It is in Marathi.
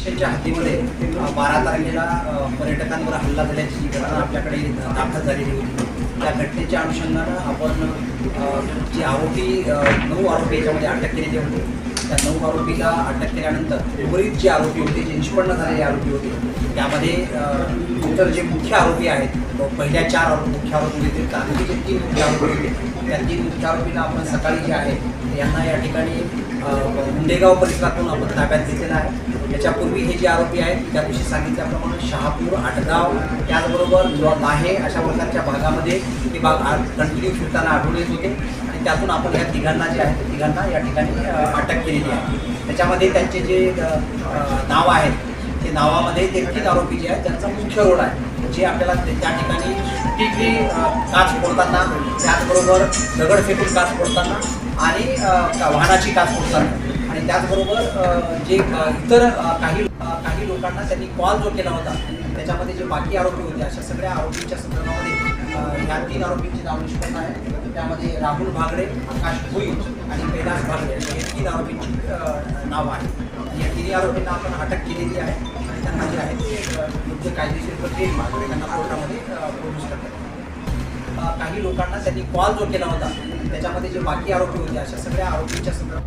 स्टेशनच्या हद्दीमध्ये 12 तारखेला पर्यटकांवर हल्ला झाल्याची जी घटना आपल्याकडे दाखल झालेली होती. त्या घटनेच्या अनुषंगानं आपण जे आरोपी 9 आरोपी याच्यामध्ये अटक केलेले होते. त्या 9 आरोपीला अटक केल्यानंतर उर्वरित जे आरोपी होते, जे निष्पन्न झालेले आरोपी होते, त्यामध्ये इतर जे मुख्य आरोपी आहेत, पहिल्या 4 मुख्य आरोपी व्यतिरिक्त आणखी जे 3 मुख्य आरोपी होते, त्या 3 मुख्य आरोपींना आपण सकाळी जे आहे यांना या ठिकाणी मुंडेगाव परिसरातून आपण ताब्यात घेतलेला आहे. याच्यापूर्वी हे जे आरोपी आहेत त्या दिवशी सांगितल्याप्रमाणे शहापूर, आटगाव, त्याचबरोबर लाहे अशा प्रकारच्या भागामध्ये हे भाग कंटिन्यू फिरताना आढळून येत होते आणि त्यातून आपण या तिघांना जे आहे तिघांना या ठिकाणी अटक केलेली आहे. त्याच्यामध्ये त्यांचे जे नाव आहेत ते नावामध्ये ते 3 आरोपी जे आहेत त्यांचा मुख्य रोल आहे, जे आपल्याला त्या ठिकाणी टिकली काच फोडताना, त्याचबरोबर दगड फेकून काच फोडताना आणि वाहनाची काच फोडताना आणि त्याचबरोबर जे इतर काही लोकांना त्यांनी कॉल जो केला होता त्याच्यामध्ये जे बाकी आरोपी होते अशा सगळ्या आरोपींच्या संदर्भामध्ये ह्या 3 आरोपींची नाव निष्पन्न आहे. त्यामध्ये राहुल भागडे, आकाश भोई आणि कैलास भागडे हे 3 आरोपींची नावं आहेत. या 3 आरोपींना आपण अटक केलेली आहे आणि त्यांना जे आहे ते योग्य कायदेशीर प्रक्रियेने त्यांना कोर्टामध्ये प्रोड्यूस करतात. काही लोकांना त्यांनी कॉल जो केला होता त्याच्यामध्ये जे बाकी आरोपी होते अशा सगळ्या आरोपींच्या संदर्भात